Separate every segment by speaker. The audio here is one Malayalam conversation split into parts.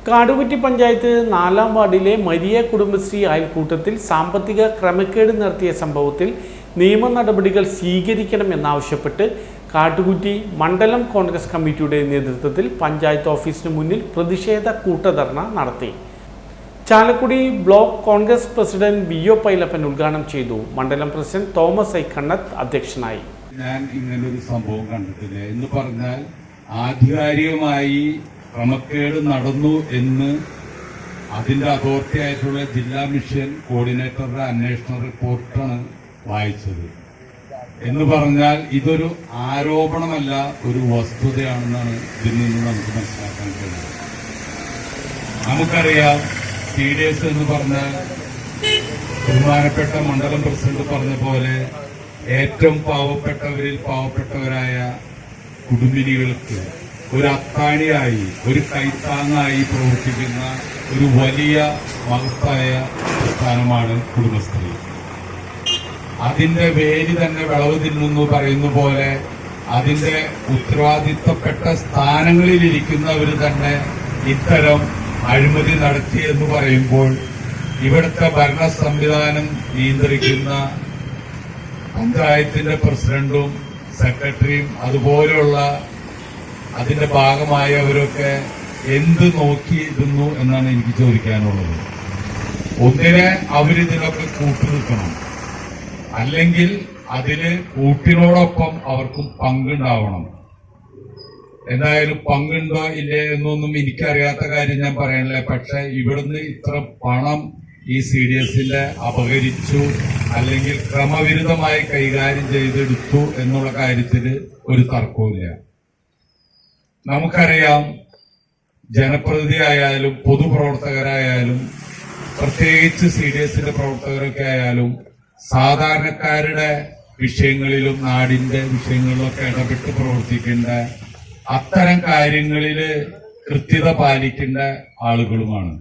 Speaker 1: കാടുകുറ്റി പഞ്ചായത്ത് 4-ാം വാർഡിലെ മരിയ കുടുംബശ്രീ അയൽക്കൂട്ടത്തിൽ സാമ്പത്തിക ക്രമക്കേട് നടത്തിയ സംഭവത്തിൽ നിയമ നടപടികൾ സ്വീകരിക്കണമെന്നാവശ്യപ്പെട്ട് കാട്ടുകുറ്റി മണ്ഡലം കോൺഗ്രസ് കമ്മിറ്റിയുടെ നേതൃത്വത്തിൽ പഞ്ചായത്ത് ഓഫീസിന് മുന്നിൽ പ്രതിഷേധ കൂട്ടധർണ നടത്തി. Chalakudy block Congress president V O. Pailappan ഉദ്ഘാടനം ചെയ്തു. മണ്ഡലം പ്രസിഡന്റ് തോമസ് ഐ കണ്ണത്ത് അധ്യക്ഷനായി.
Speaker 2: ഞാൻ ഇങ്ങനൊരു സംഭവം കണ്ടിട്ടില്ല എന്ന് പറഞ്ഞാൽ ആധികാരികമായി ക്രമക്കേട് നടന്നു എന്ന് അതിന്റെ അതോറിറ്റി ആയിട്ടുള്ള ജില്ലാ മിഷൻ കോർഡിനേറ്ററുടെ അന്വേഷണ റിപ്പോർട്ടാണ് വായിച്ചത്. എന്ന് പറഞ്ഞാൽ ഇതൊരു ആരോപണമല്ല, ഒരു വസ്തുതയാണെന്നാണ് ഇതിൽ നിന്ന് നമുക്ക് മനസ്സിലാക്കാൻ കഴിയുന്നത്. നമുക്കറിയാം, CDS എന്ന് പറഞ്ഞാൽ ബഹുമാനപ്പെട്ട മണ്ഡലം പ്രസിഡന്റ് പറഞ്ഞ പോലെ ഏറ്റവും പാവപ്പെട്ടവരിൽ പാവപ്പെട്ടവരായ കുടുംബിനികൾക്ക് ഒരു അത്താണിയായി, ഒരു കൈത്താങ്ങായി പ്രവർത്തിക്കുന്ന ഒരു വലിയ മഹത്തായ പ്രസ്ഥാനമാണ് കുടുംബശ്രീ. അതിന്റെ വേര് തന്നെ വിളവ് തിന്നുന്നു പറയുന്ന പോലെ അതിന്റെ ഉത്തരവാദിത്തപ്പെട്ട സ്ഥാനങ്ങളിലിരിക്കുന്നവർ തന്നെ ഇത്തരം അഴിമതി നടത്തി എന്ന് പറയുമ്പോൾ ഇവിടുത്തെ ഭരണ സംവിധാനം നിയന്ത്രിക്കുന്ന പഞ്ചായത്തിന്റെ പ്രസിഡന്റും സെക്രട്ടറിയും അതുപോലെയുള്ള അതിന്റെ ഭാഗമായവരൊക്കെ എന്ത് നോക്കിയിരുന്നു എന്നാണ് എനിക്ക് ചോദിക്കാനുള്ളത്. ഒന്നിനെ അവരിതിനൊക്കെ കൂട്ടുനിൽക്കണം, അല്ലെങ്കിൽ അതില് കൂട്ടിനോടൊപ്പം അവർക്കും പങ്കുണ്ടാവണം. എന്തായാലും പങ്കുണ്ടോ ഇല്ലേ എന്നൊന്നും എനിക്കറിയാത്ത കാര്യം ഞാൻ പറയാനില്ല. പക്ഷെ ഇവിടുന്ന് ഇത്ര പണം ഈ CDSന്റെ അപഹരിച്ചു അല്ലെങ്കിൽ ക്രമവിരുദ്ധമായി കൈകാര്യം ചെയ്തെടുത്തു എന്നുള്ള കാര്യത്തിൽ ഒരു തർക്കവുമില്ല. നമുക്കറിയാം, ജനപ്രതിനിധിയായാലും പൊതുപ്രവർത്തകരായാലും പ്രത്യേകിച്ച് CDSന്റെ പ്രവർത്തകരൊക്കെ ആയാലും സാധാരണക്കാരുടെ വിഷയങ്ങളിലും നാടിന്റെ വിഷയങ്ങളിലൊക്കെ ഇടപെട്ട് പ്രവർത്തിക്കേണ്ട, അത്തരം കാര്യങ്ങളിൽ കൃത്യത പാലിക്കേണ്ട ആളുകളുമാണ്.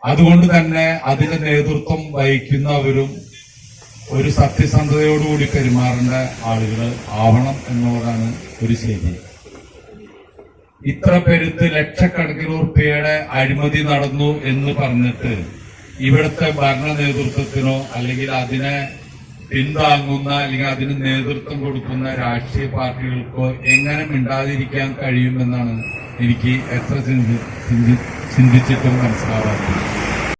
Speaker 2: അതുകൊണ്ട് തന്നെ അതിന്റെ നേതൃത്വം വഹിക്കുന്നവരും ഒരു സത്യസന്ധതയോടുകൂടി പെരുമാറേണ്ട ആളുകൾ ആവണം എന്നുള്ളതാണ് ഒരു ശരി. ഇത്ര പെരുത്ത് ലക്ഷക്കണക്കിന് ഉറുപ്പികയുടെ അഴിമതി നടന്നു എന്ന് പറഞ്ഞിട്ട് ഇവിടുത്തെ ഭരണ നേതൃത്വത്തിനോ അല്ലെങ്കിൽ അതിനെ പിന്താങ്ങുന്ന അല്ലെങ്കിൽ അതിന് നേതൃത്വം കൊടുക്കുന്ന രാഷ്ട്രീയ പാർട്ടികൾക്കോ എങ്ങനെ മിണ്ടാതിരിക്കാൻ കഴിയുമെന്നാണ് എനിക്ക് എത്ര ചിന്തിച്ചിട്ടും മനസ്സിലാവാത്തത്.